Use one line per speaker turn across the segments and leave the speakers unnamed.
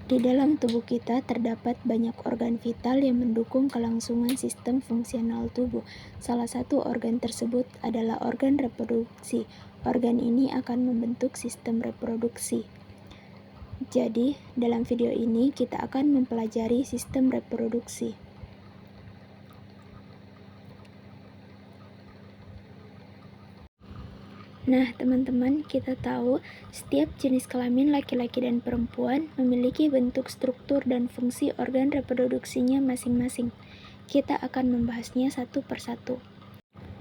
Di dalam tubuh kita terdapat banyak organ vital yang mendukung kelangsungan sistem fungsional tubuh. Salah satu organ tersebut adalah organ reproduksi. Organ ini akan membentuk sistem reproduksi. Jadi, dalam video ini kita akan mempelajari sistem reproduksi. Nah, teman-teman, kita tahu setiap jenis kelamin laki-laki dan perempuan memiliki bentuk, struktur, dan fungsi organ reproduksinya masing-masing. Kita akan membahasnya satu persatu.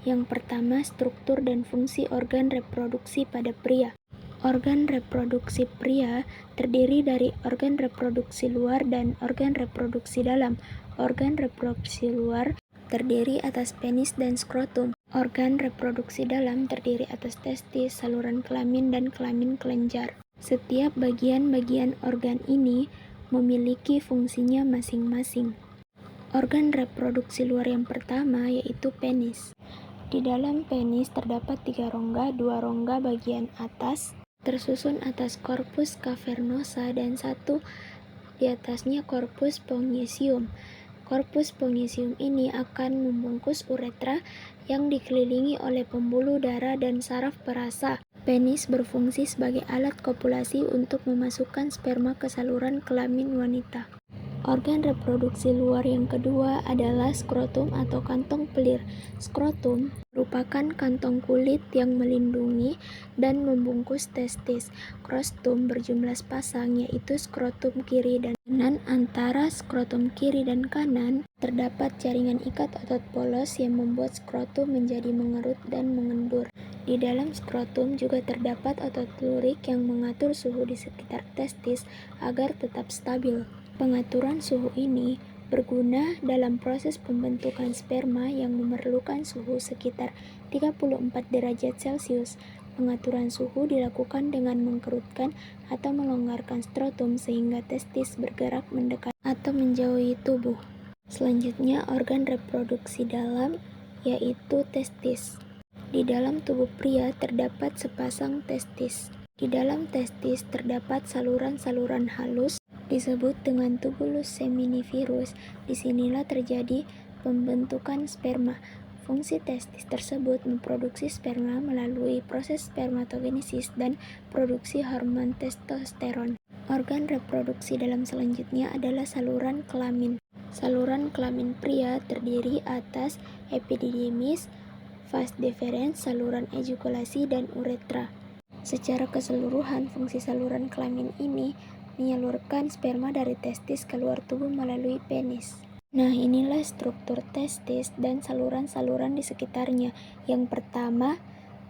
Yang pertama, struktur dan fungsi organ reproduksi pada pria. Organ reproduksi pria terdiri dari organ reproduksi luar dan organ reproduksi dalam. Organ reproduksi luar terdiri atas penis dan skrotum. Organ reproduksi dalam terdiri atas testis, saluran kelamin, dan kelamin kelenjar. Setiap bagian-bagian organ ini memiliki fungsinya masing-masing. Organ reproduksi luar yang pertama yaitu penis. Di dalam penis terdapat 3 rongga, 2 rongga bagian atas, tersusun atas corpus cavernosa dan 1 di atasnya corpus spongiosum. Corpus spongiosum ini akan membungkus uretra yang dikelilingi oleh pembuluh darah dan saraf perasa. Penis berfungsi sebagai alat kopulasi untuk memasukkan sperma ke saluran kelamin wanita. Organ reproduksi luar yang kedua adalah skrotum atau kantong pelir. Skrotum merupakan kantong kulit yang melindungi dan membungkus testis. Krostum berjumlah sepasang yaitu skrotum kiri dan kanan. Antara skrotum kiri dan kanan terdapat jaringan ikat otot polos yang membuat skrotum menjadi mengerut dan mengendur. Di dalam skrotum juga terdapat otot lurik yang mengatur suhu di sekitar testis agar tetap stabil. Pengaturan suhu ini berguna dalam proses pembentukan sperma yang memerlukan suhu sekitar 34 derajat Celcius. Pengaturan suhu dilakukan dengan mengkerutkan atau melonggarkan skrotum sehingga testis bergerak mendekat atau menjauhi tubuh. Selanjutnya, organ reproduksi dalam yaitu testis. Di dalam tubuh pria terdapat sepasang testis. Di dalam testis terdapat saluran-saluran halus disebut dengan tubulus seminivirus. Disinilah terjadi pembentukan sperma. Fungsi testis tersebut memproduksi sperma melalui proses spermatogenesis dan produksi hormon testosteron. Organ reproduksi dalam selanjutnya adalah saluran kelamin. Saluran kelamin pria terdiri atas epididymis, vas deferens, saluran ejakulasi, dan uretra. Secara keseluruhan, fungsi saluran kelamin ini menyalurkan sperma dari testis keluar tubuh melalui penis. Nah, inilah struktur testis dan saluran-saluran di sekitarnya. Yang pertama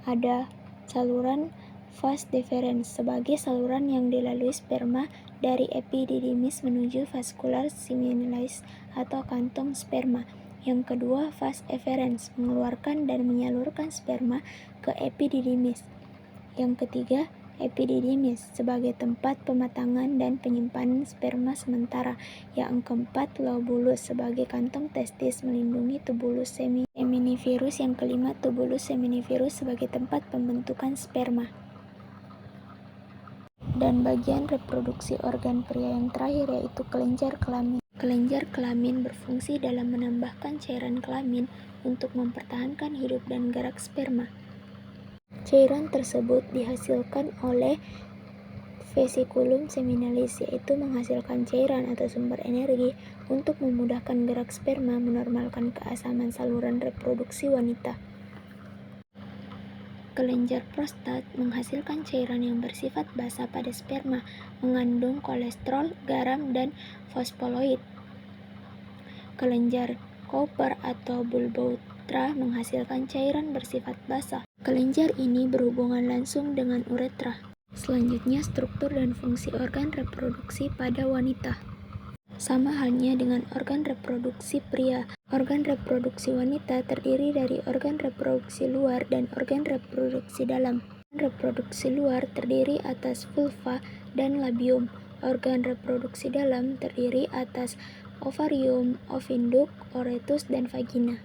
ada saluran vas deferens sebagai saluran yang dilalui sperma dari epididymis menuju vascular similis atau kantong sperma. Yang kedua, vas efferens mengeluarkan dan menyalurkan sperma ke epididymis. Yang ketiga, epididymis sebagai tempat pematangan dan penyimpanan sperma sementara. Yang keempat, lobulus sebagai kantong testis melindungi tubulus seminivirus. Yang kelima, tubulus seminivirus sebagai tempat pembentukan sperma. Dan bagian reproduksi organ pria yang terakhir yaitu kelenjar kelamin. Kelenjar kelamin berfungsi dalam menambahkan cairan kelamin untuk mempertahankan hidup dan gerak sperma. Cairan tersebut dihasilkan oleh vesikulum seminalis, yaitu menghasilkan cairan atau sumber energi untuk memudahkan gerak sperma, menormalkan keasaman saluran reproduksi wanita. Kelenjar prostat menghasilkan cairan yang bersifat basa pada sperma, mengandung kolesterol, garam, dan fosfoloid. Kelenjar Cowper atau bulboutra menghasilkan cairan bersifat basa. Kelenjar ini berhubungan langsung dengan uretra. Selanjutnya, struktur dan fungsi organ reproduksi pada wanita. Sama halnya dengan organ reproduksi pria. Organ reproduksi wanita terdiri dari organ reproduksi luar dan organ reproduksi dalam. Organ reproduksi luar terdiri atas vulva dan labium. Organ reproduksi dalam terdiri atas ovarium, ovinduk, ooretus, dan vagina.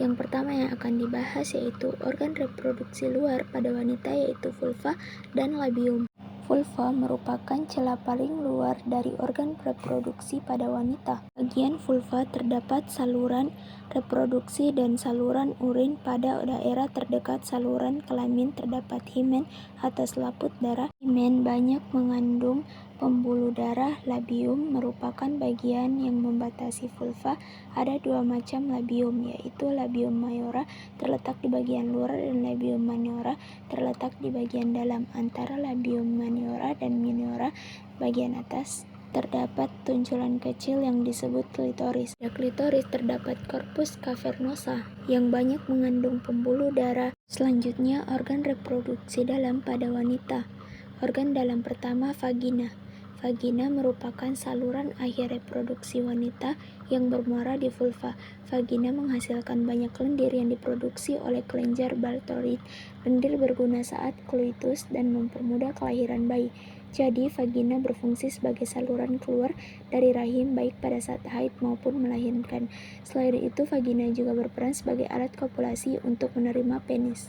Yang pertama yang akan dibahas yaitu organ reproduksi luar pada wanita yaitu vulva dan labium. Vulva merupakan celah paling luar dari organ reproduksi pada wanita. Bagian vulva terdapat saluran reproduksi dan saluran urin. Pada daerah terdekat saluran kelamin terdapat himen atau selaput darah. Himen banyak mengandung pembuluh darah. Labium merupakan bagian yang membatasi vulva. Ada dua macam labium, yaitu labium majora terletak di bagian luar dan labium minora terletak di bagian dalam. Antara labium majora dan minora bagian atas terdapat tunculan kecil yang disebut klitoris. Pada klitoris terdapat corpus cavernosa yang banyak mengandung pembuluh darah. Selanjutnya, organ reproduksi dalam pada wanita. Organ dalam pertama, vagina. Vagina merupakan saluran akhir reproduksi wanita yang bermuara di vulva. Vagina menghasilkan banyak lendir yang diproduksi oleh kelenjar Bartholin. Lendir berguna saat koitus dan mempermudah kelahiran bayi. Jadi, vagina berfungsi sebagai saluran keluar dari rahim baik pada saat haid maupun melahirkan. Selain itu, vagina juga berperan sebagai alat kopulasi untuk menerima penis.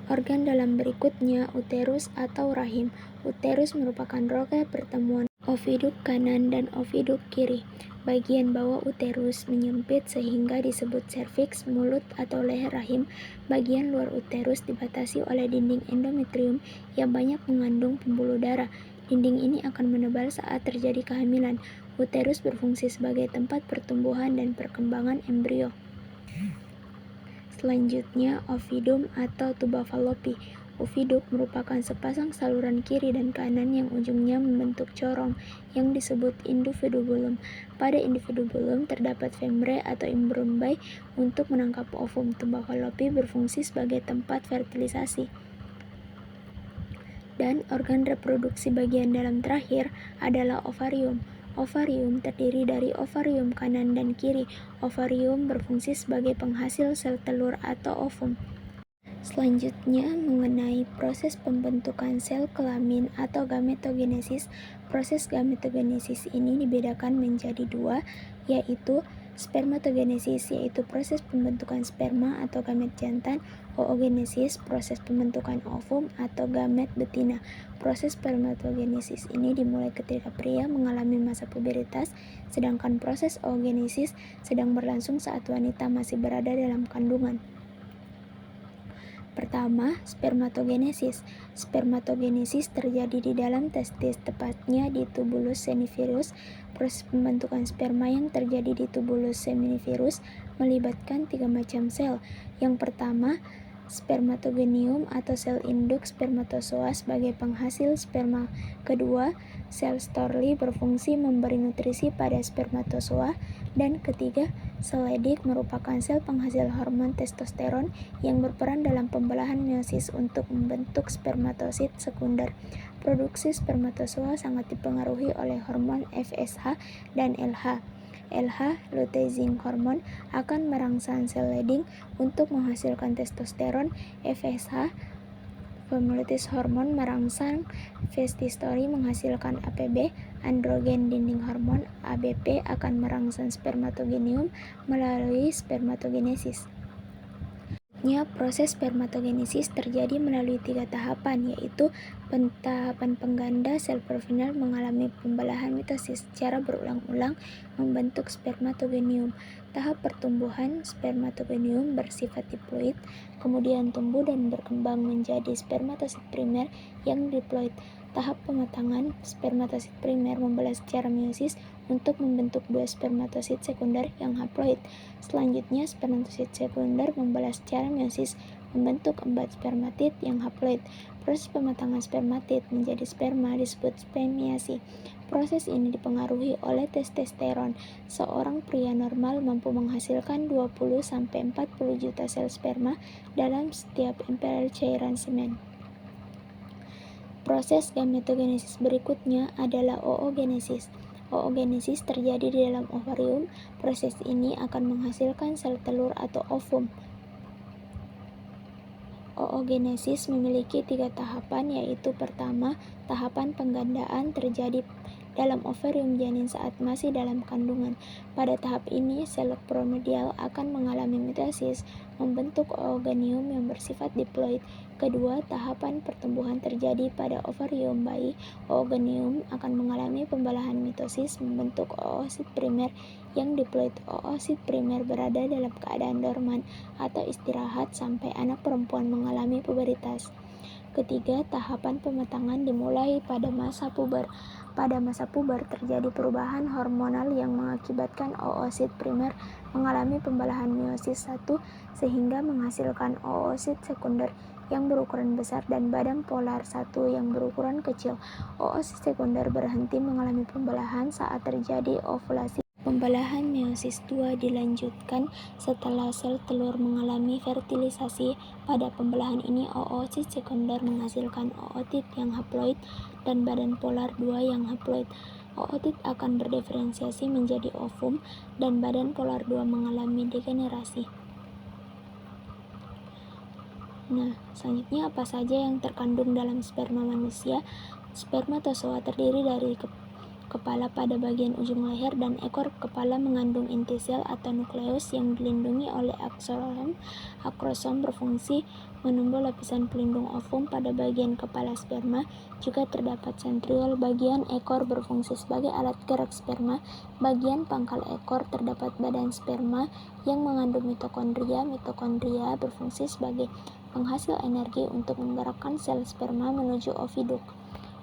Organ dalam berikutnya, uterus atau rahim. Uterus merupakan rongga pertemuan oviduk kanan dan oviduk kiri. Bagian bawah uterus menyempit sehingga disebut serviks, mulut atau leher rahim. Bagian luar uterus dibatasi oleh dinding endometrium yang banyak mengandung pembuluh darah. Dinding ini akan menebal saat terjadi kehamilan. Uterus berfungsi sebagai tempat pertumbuhan dan perkembangan embrio. Selanjutnya, ovidum atau tuba fallopi. Oviduk merupakan sepasang saluran kiri dan kanan yang ujungnya membentuk corong yang disebut indufibulum. Pada indufibulum terdapat fembre atau imbrumbai untuk menangkap ovum. Tuba fallopi berfungsi sebagai tempat fertilisasi. Dan organ reproduksi bagian dalam terakhir adalah ovarium. Ovarium terdiri dari ovarium kanan dan kiri. Ovarium berfungsi sebagai penghasil sel telur atau ovum. Selanjutnya, mengenai proses pembentukan sel kelamin atau gametogenesis. Proses gametogenesis ini dibedakan menjadi dua, yaitu spermatogenesis, yaitu proses pembentukan sperma atau gamet jantan. Oogenesis, proses pembentukan ovum atau gamet betina. Proses spermatogenesis ini dimulai ketika pria mengalami masa pubertas, sedangkan proses oogenesis sedang berlangsung saat wanita masih berada dalam kandungan. Pertama, spermatogenesis. Spermatogenesis terjadi di dalam testis, tepatnya di tubulus seminiferus. Proses pembentukan sperma yang terjadi di tubulus seminiferus melibatkan tiga macam sel. Yang pertama, spermatogonium atau sel induk spermatozoa sebagai penghasil sperma. Kedua, sel Storli berfungsi memberi nutrisi pada spermatozoa. Dan ketiga, sel Leydig merupakan sel penghasil hormon testosteron yang berperan dalam pembelahan meiosis untuk membentuk spermatosit sekunder. Produksi spermatozoa sangat dipengaruhi oleh hormon FSH dan LH. LH, luteinizing hormone, akan merangsang sel Leydig untuk menghasilkan testosteron. FSH, feminitis hormone, merangsang testosterone menghasilkan APB. Androgen dinding hormon ABP akan merangsang spermatogonium melalui spermatogenesis. Proses spermatogenesis terjadi melalui tiga tahapan, yaitu tahapan pengganda. Sel previner mengalami pembelahan mitosis secara berulang-ulang membentuk spermatogonium. Tahap pertumbuhan, spermatogonium bersifat diploid, kemudian tumbuh dan berkembang menjadi spermatosit primer yang diploid. Tahap pematangan, spermatosit primer membelah secara meiosis untuk membentuk dua spermatosit sekunder yang haploid. Selanjutnya, spermatosit sekunder membelah secara meiosis membentuk 4 spermatid yang haploid. Proses pematangan spermatid menjadi sperma disebut spermiasi. Proses ini dipengaruhi oleh testosteron. Seorang pria normal mampu menghasilkan 20-40 juta sel sperma dalam setiap emper cairan semen. Proses gametogenesis berikutnya adalah oogenesis. Oogenesis terjadi di dalam ovarium. Proses ini akan menghasilkan sel telur atau ovum. Oogenesis memiliki tiga tahapan, yaitu pertama, tahapan penggandaan terjadi dalam ovarium janin saat masih dalam kandungan. Pada tahap ini, sel promedial akan mengalami mitosis, membentuk ooganium yang bersifat diploid. Kedua, tahapan pertumbuhan terjadi pada ovarium bayi. Ooganium akan mengalami pembelahan mitosis, membentuk oosit primer yang diploid. Oosit primer berada dalam keadaan dorman atau istirahat sampai anak perempuan mengalami pubertas. Ketiga, tahapan pematangan dimulai pada masa puber. Pada masa puber terjadi perubahan hormonal yang mengakibatkan oosit primer mengalami pembelahan meiosis 1 sehingga menghasilkan oosit sekunder yang berukuran besar dan badan polar 1 yang berukuran kecil. Oosit sekunder berhenti mengalami pembelahan saat terjadi ovulasi. Pembelahan meiosis 2 dilanjutkan setelah sel telur mengalami fertilisasi. Pada pembelahan ini, oosit sekunder menghasilkan ootit yang haploid dan badan polar 2 yang haploid. Ootit akan berdiferensiasi menjadi ovum dan badan polar 2 mengalami degenerasi. Nah, selanjutnya apa saja yang terkandung dalam sperma manusia? Spermatozoa terdiri dari kepala pada bagian ujung leher dan ekor kepala mengandung inti sel atau nukleus yang dilindungi oleh aksosom. Aksosom berfungsi menunggu lapisan pelindung ovum pada bagian kepala sperma. Juga terdapat sentriol. Bagian ekor berfungsi sebagai alat gerak sperma. Bagian pangkal ekor terdapat badan sperma yang mengandung mitokondria. Mitokondria berfungsi sebagai penghasil energi untuk menggerakkan sel sperma menuju oviduk.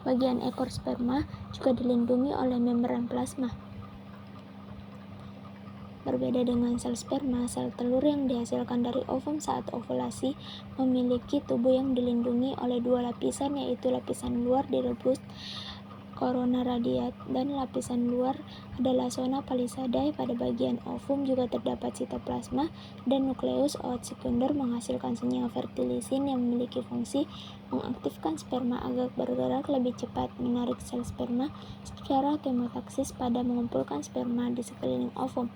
Bagian ekor sperma juga dilindungi oleh membran plasma. Berbeda dengan sel sperma, sel telur yang dihasilkan dari ovum saat ovulasi memiliki tubuh yang dilindungi oleh dua lapisan, yaitu lapisan luar direbus corona radiat dan lapisan luar adalah zona palisadae. Pada bagian ovum juga terdapat sitoplasma dan nukleus. Oosit sekunder menghasilkan senyawa fertilisin yang memiliki fungsi mengaktifkan sperma agar bergerak lebih cepat, menarik sel sperma secara kemotaksis pada mengumpulkan sperma di sekeliling ovum.